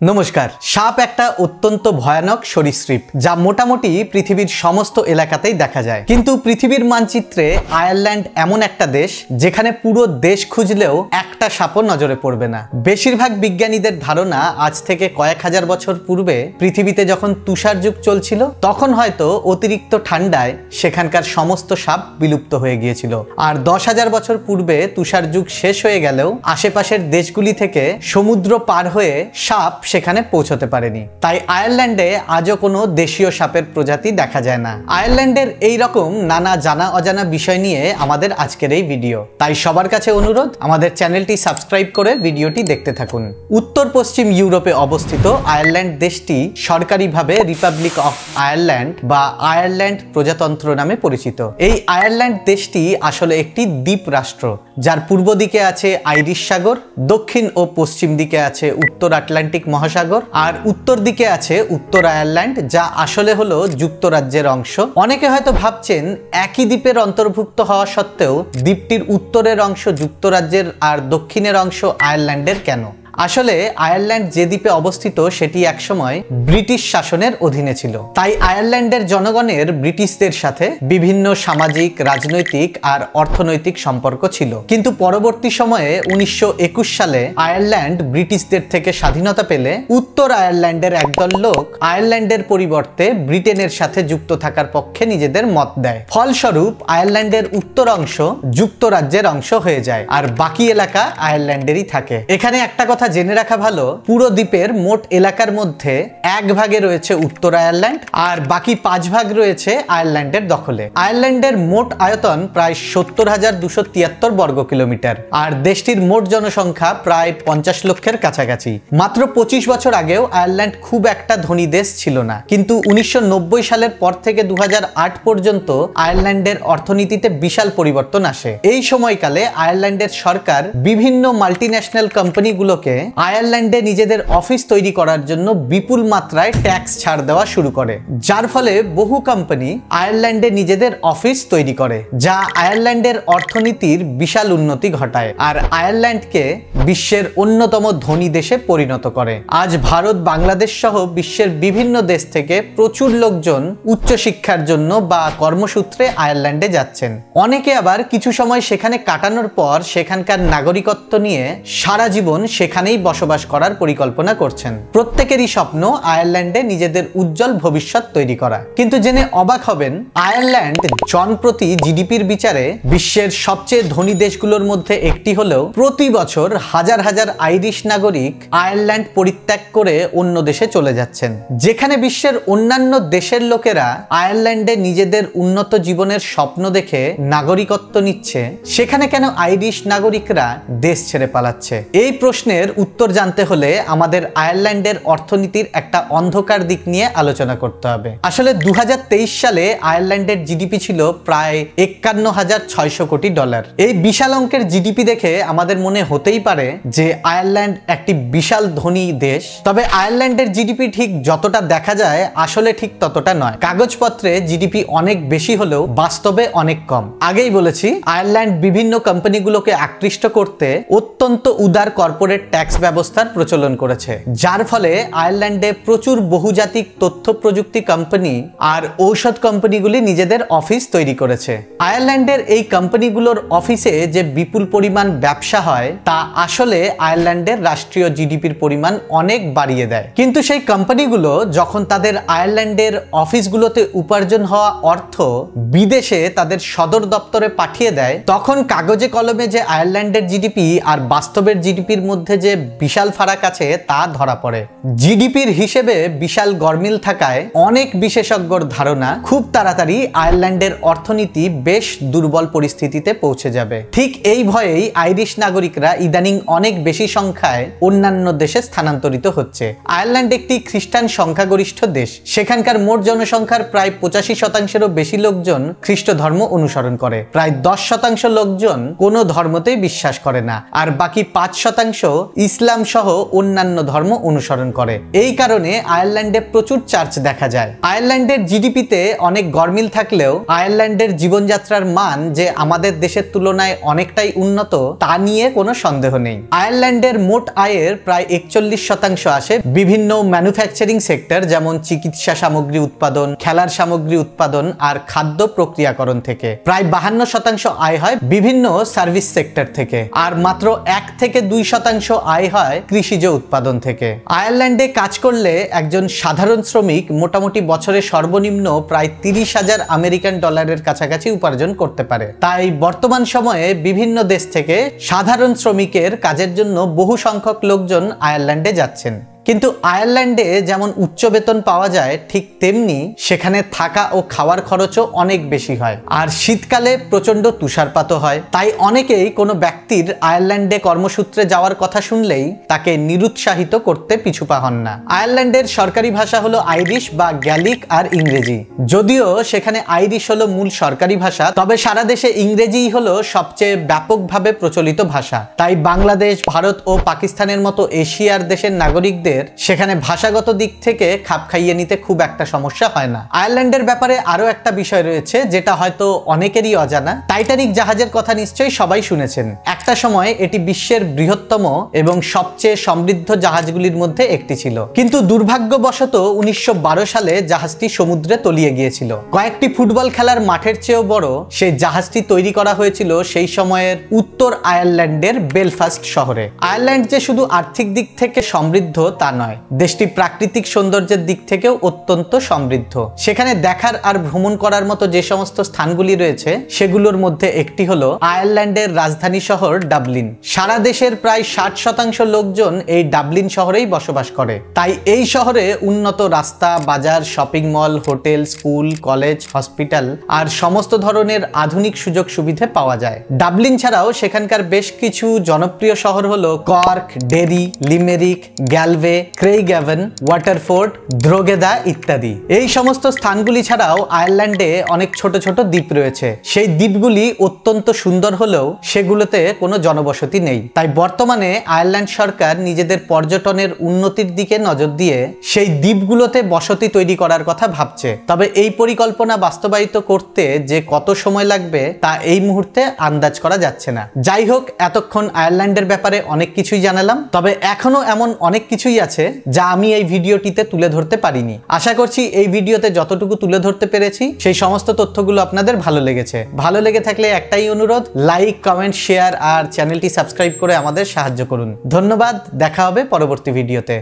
নমস্কার। সাপ একটা অত্যন্ত ভয়ানক সরীসৃপ যা মোটামুটি পৃথিবীর সমস্ত এলাকাতেই দেখা যায়, কিন্তু পৃথিবীর মানচিত্রে আয়ারল্যান্ড এমন একটা দেশ যেখানে পুরো দেশ খুঁজলেও একটা সাপও নজরে পড়বে না। বেশিরভাগ বিজ্ঞানীদের ধারণা আজ থেকে কয়েক হাজার বছর পূর্বে পৃথিবীতে যখন তুষার যুগ চলছিল তখন হয়তো অতিরিক্ত ঠান্ডায় সেখানকার সমস্ত সাপ বিলুপ্ত হয়ে গিয়েছিল, আর 10,000 বছর পূর্বে তুষার যুগ শেষ হয়ে গেলেও আশেপাশের দেশগুলি থেকে সমুদ্র পার হয়ে সাপ সেখানে পৌঁছতে পারেনি। তাই আয়ারল্যান্ডে আজও কোনো দেশীয় সাপের প্রজাতি দেখা যায় না। আয়ারল্যান্ডের এই রকম নানা জানা অজানা বিষয় নিয়ে আমাদের আজকের এই ভিডিও, তাই সবার কাছে অনুরোধ আমাদের চ্যানেলটি সাবস্ক্রাইব করে ভিডিওটি দেখতে থাকুন। উত্তর পশ্চিম ইউরোপে অবস্থিত আয়ারল্যান্ড দেশটি সরকারিভাবে রিপাবলিক অফ আয়ারল্যান্ড বা আয়ারল্যান্ড প্রজাতন্ত্র নামে পরিচিত। এই আয়ারল্যান্ড দেশটি আসলে একটি দ্বীপ রাষ্ট্র, যার পূর্ব দিকে আছে আইরিশ সাগর, দক্ষিণ ও পশ্চিম দিকে আছে উত্তর আটলান্টিক মহাসাগর, আর উত্তর দিকে আছে উত্তর আয়ারল্যান্ড, যা আসলে হলো যুক্তরাজ্যের অংশ। অনেকে হয়তো ভাবছেন একই দ্বীপের অন্তর্ভুক্ত হওয়া সত্ত্বেও দ্বীপটির উত্তরের অংশ যুক্তরাজ্যের আর দক্ষিণের অংশ আয়ারল্যান্ডের কেন। আসলে আয়ারল্যান্ড যে দ্বীপে অবস্থিত সেটি একসময় ব্রিটিশ শাসনের অধীনে ছিল, তাই আয়ারল্যান্ডের জনগণের ব্রিটিশদের সাথে বিভিন্ন সামাজিক, রাজনৈতিক আর অর্থনৈতিক সম্পর্ক ছিল। কিন্তু পরবর্তী সময়ে 1921 সালে আয়ারল্যান্ড ব্রিটিশদের থেকে স্বাধীনতা পেলে উত্তর আয়ারল্যান্ডের একদল লোক আয়ারল্যান্ডের পরিবর্তে ব্রিটেনের সাথে যুক্ত থাকার পক্ষে নিজেদের মত দেয়। ফলস্বরূপ আয়ারল্যান্ডের উত্তর অংশ যুক্তরাজ্যের অংশ হয়ে যায় আর বাকি এলাকা আয়ারল্যান্ডেরই থাকে। এখানে একটা কথা জেনে রাখা ভালো, পুরো দ্বীপের মোট এলাকার মধ্যে 1 ভাগে রয়েছে উত্তর আয়ারল্যান্ড আর বাকি 5 ভাগ রয়েছে আয়ারল্যান্ডের দখলে। আয়ারল্যান্ডের মোট আয়তন প্রায় 70,273 বর্গ কিলোমিটার আর দেশটির মোট জনসংখ্যা প্রায় 50 লক্ষের কাছাকাছি। মাত্র 25 বছর আগেও আয়ারল্যান্ড খুব একটা ধনী দেশ ছিল না, কিন্তু 1990 সালের পর থেকে 2008 পর্যন্ত আয়ারল্যান্ডের অর্থনীতিতে বিশাল পরিবর্তন আসে। এই সময়কালে আয়ারল্যান্ডের সরকার বিভিন্ন মাল্টিন্যাশনাল কোম্পানিগুলোকে আয়ারল্যান্ডে নিজেদের অফিস তৈরি করার জন্য বিপুল মাত্রায় ট্যাক্স ছাড় দেওয়া শুরু করে, যার ফলে বহু কোম্পানি আয়ারল্যান্ডে নিজেদের অফিস তৈরি করে, যা আয়ারল্যান্ডের অর্থনীতির বিশাল উন্নতি ঘটায় আর আয়ারল্যান্ডকে বিশ্বের অন্যতম ধনী দেশে পরিণত করে। আজ ভারত, বাংলাদেশ সহ বিশ্বের বিভিন্ন দেশ থেকে প্রচুর লোকজন উচ্চশিক্ষার জন্য বা কর্মসূত্রে আয়ারল্যান্ডে যাচ্ছেন। অনেকে আবার কিছু সময় সেখানে কাটানোর পর সেখানকার নাগরিকত্ব নিয়ে সারা জীবন সেখানেই বসবাস করার পরিকল্পনা করছেন। প্রত্যেকেরই স্বপ্ন আয়ারল্যান্ডে নিজেদের উজ্জ্বল ভবিষ্যৎ তৈরি করা। কিন্তু জেনে অবাক হবেন, আয়ারল্যান্ড জনপ্রতি জিডিপির বিচারে বিশ্বের সবচেয়ে ধনী দেশগুলোর মধ্যে একটি হলেও প্রতি বছর হাজার হাজার আইরিশ নাগরিক আয়ারল্যান্ড পরিত্যাগ করে অন্য দেশে চলে যাচ্ছেন। যেখানে বিশ্বের অন্যান্য দেশের লোকেরা আয়ারল্যান্ডে নিজেদের উন্নত জীবনের স্বপ্ন দেখে নাগরিকত্ব নিচ্ছে, সেখানে কেন আইরিশ নাগরিকরা দেশ ছেড়ে পালাচ্ছে? এই প্রশ্নের উত্তর জানতে হলে আমাদের আয়ারল্যান্ডের অর্থনীতির একটা অন্ধকার দিক নিয়ে আলোচনা করতে হবে। আসলে 2023 সালে আয়ারল্যান্ডের জিডিপি ছিল প্রায় 51,600 কোটি ডলার। এই বিশাল অঙ্কের জিডিপি দেখে আমাদের মনে হতেই পারে যে আয়ারল্যান্ড একটি বিশাল ধনী দেশ, তবে আয়ারল্যান্ডের জিডিপি ঠিক যতটা দেখা যায় আসলে ঠিক ততটা নয়। কাগজপত্রে জিডিপি অনেক বেশি হলেও বাস্তবে অনেক কম। আগেই বলেছি, আয়ারল্যান্ড বিভিন্ন কোম্পানিগুলোকে আকৃষ্ট করতে অত্যন্ত উদার কর্পোরেট ট্যাক্স ব্যবস্থার প্রচলন করেছে, যার ফলে আয়ারল্যান্ডে প্রচুর বহুজাতিক তথ্য প্রযুক্তি কোম্পানি আর ঔষধ কোম্পানিগুলি নিজেদের অফিস তৈরি করেছে। আয়ারল্যান্ডের এই কোম্পানিগুলোর অফিসে যে বিপুল পরিমাণ ব্যবসা হয় তা আসলে আয়ারল্যান্ডের রাষ্ট্রীয় জিডিপির পরিমাণ অনেক বাড়িয়ে দেয়। কিন্তু সেই কোম্পানিগুলো যখন তাদের আয়ারল্যান্ডের অফিসগুলোতে উপার্জন হওয়া অর্থ বিদেশে তাদের সদর দপ্তরে পাঠিয়ে দেয়, তখন কাগজে কলমে যে আয়ারল্যান্ডের জিডিপি আর বাস্তবের জিডিপির মধ্যে যে বিশাল ফারাক আছে তা ধরা পড়ে। জিডিপির হিসেবে বিশাল গরমিল থাকায় অনেক বিশেষজ্ঞর ধারণা খুব তাড়াতাড়ি আয়ারল্যান্ডের অর্থনীতি বেশ দুর্বল পরিস্থিতিতে পৌঁছে যাবে। ঠিক এই ভয়েই আইরিশ নাগরিকরা ইদানিং অনেক বেশি সংখ্যায় অন্যান্য দেশে স্থানান্তরিত হচ্ছে। আয়ারল্যান্ড একটি খ্রিস্টান সংখ্যাগরিষ্ঠ দেশ। সেখানকার মোট জনসংখ্যার প্রায় 85%-এরও বেশি লোকজন খ্রিস্ট ধর্ম অনুসরণ করে। প্রায় 10% লোকজন কোনো ধর্মতেই বিশ্বাস করে না, আর বাকি 5% ইসলাম সহ অন্যান্য ধর্ম অনুসরণ করে। এই কারণে আয়ারল্যান্ডে প্রচুর চার্চ দেখা যায়। আয়ারল্যান্ডের জিডিপিতে অনেক গরমিল থাকলেও আয়ারল্যান্ডের জীবনযাত্রার মান যে আমাদের দেশের তুলনায় অনেকটাই উন্নত তা নিয়ে কোনো সন্দেহ নেই। আয়ারল্যান্ডের মোট আয়ের প্রায় 41% আসে বিভিন্ন ম্যানুফ্যাকচারিং সেক্টর, যেমন চিকিৎসা সামগ্রী উৎপাদন, খেলার সামগ্রী উৎপাদন আর খাদ্য প্রক্রিয়াকরণ থেকে। প্রায় 52% আয় হয় বিভিন্ন সার্ভিস সেক্টর থেকে, আর মাত্র 1 থেকে 2% আয় হয় কৃষিজ উৎপাদন থেকে। আয়ারল্যান্ডে কাজ করলে একজন সাধারণ শ্রমিক মোটামুটি বছরে সর্বনিম্ন প্রায় 30,000 আমেরিকান ডলারের কাছাকাছি উপার্জন করতে পারে। তাই বর্তমান সময়ে বিভিন্ন দেশ থেকে সাধারণ শ্রমিকের কাজের জন্য বহু সংখ্যক লোকজন আয়ারল্যান্ডে যাচ্ছেন। কিন্তু আয়ারল্যান্ডে যেমন উচ্চ বেতন পাওয়া যায়, ঠিক তেমনি সেখানে থাকা ও খাওয়ার খরচও অনেক বেশি হয়, আর শীতকালে প্রচন্ড তুষারপাতও হয়। তাই অনেকেই কোনো ব্যক্তির আয়ারল্যান্ডে কর্মসূত্রে যাওয়ার কথা শুনলেই তাকে নিরুৎসাহিত করতে পিছুপা হন না। আয়ারল্যান্ডের সরকারি ভাষা হলো আইরিশ বা গ্যালিক আর ইংরেজি। যদিও সেখানে আইরিশ হলো মূল সরকারি ভাষা, তবে সারা দেশে ইংরেজিই হলো সবচেয়ে ব্যাপকভাবে প্রচলিত ভাষা। তাই বাংলাদেশ, ভারত ও পাকিস্তানের মতো এশিয়ার দেশের নাগরিকদের সেখানে ভাষাগত দিক থেকে খাপ খাইয়ে নিতে খুব একটা সমস্যা হয় না। আয়ারল্যান্ডের ব্যাপারে আরো একটা বিষয় রয়েছে যেটা হয়তো অনেকেরই অজানা। টাইটানিক জাহাজের কথা নিশ্চয়ই সবাই শুনেছেন। একটা সময় এটি বিশ্বের বৃহত্তম এবং সবচেয়ে সমৃদ্ধ জাহাজগুলির মধ্যে একটি ছিল, কিন্তু দুর্ভাগ্যবশত 1912 সালে জাহাজটি সমুদ্রে তলিয়ে গিয়েছিল। কয়েকটি ফুটবল খেলার মাঠের চেয়েও বড় সেই জাহাজটি তৈরি করা হয়েছিল সেই সময়ের উত্তর আয়ারল্যান্ডের বেলফাস্ট শহরে। আয়ারল্যান্ড যে শুধু আর্থিক দিক থেকে সমৃদ্ধ তা নয়, দেশটি প্রাকৃতিক সৌন্দর্যের দিক থেকেও অত্যন্ত সমৃদ্ধ। সেখানে দেখার আর ভ্রমণ করার মতো যে সমস্ত স্থানগুলি রয়েছে সেগুলোর মধ্যে একটি হলো আয়ারল্যান্ডের রাজধানী শহর ডাবলিন। সারা দেশের প্রায় 60% লোকজন এই ডাবলিন শহরেই বসবাস করে। তাই এই শহরে উন্নত রাস্তা, বাজার, shopping mall, hotel, school, college, hospital আর সমস্ত ধরনের আধুনিক সুযোগ সুবিধা পাওয়া যায়। ডাবলিন ছাড়াও সেখানকার বেশ কিছু জনপ্রিয় শহর হলো কর্ক, ডেরি, লিমেরিক, গ্যালভে, ক্রেইগ্যাভেন, ওয়াটারফোর্ড, দ্রোগেদা ইত্যাদি। এই সমস্ত স্থানগুলি ছাড়াও আয়ারল্যান্ডে অনেক ছোট ছোট দ্বীপ রয়েছে। সেই দ্বীপগুলি অত্যন্ত সুন্দর হলেও সেগুলোতে কোনো জনবসতি নেই। তাই বর্তমানে আয়ারল্যান্ড সরকার নিজেদের পর্যটনের উন্নতির দিকে নজর দিয়ে সেই দ্বীপগুলোতে বসতি তৈরি করার কথা ভাবছে। তবে এই পরিকল্পনা বাস্তবায়িত করতে যে কত সময় লাগবে তা এই মুহূর্তে আন্দাজ করা যাচ্ছে না। যাই হোক, এতক্ষণ আয়ারল্যান্ডের ব্যাপারে অনেক কিছুই জানালাম, তবে এখনো এমন অনেক কিছুই আছে যা আমি এই ভিডিওটিতে তুলে ধরতে পারিনি। আশা করছি এই ভিডিওতে যতটুকু তুলে ধরতে পেরেছি সেই সমস্ত তথ্যগুলো আপনাদের ভালো লেগেছে। ভালো লেগে থাকলে একটাই অনুরোধ, লাইক, কমেন্ট, শেয়ার আর চ্যানেলটি সাবস্ক্রাইব করে আমাদের সাহায্য করুন। ধন্যবাদ, দেখা হবে পরবর্তী ভিডিওতে।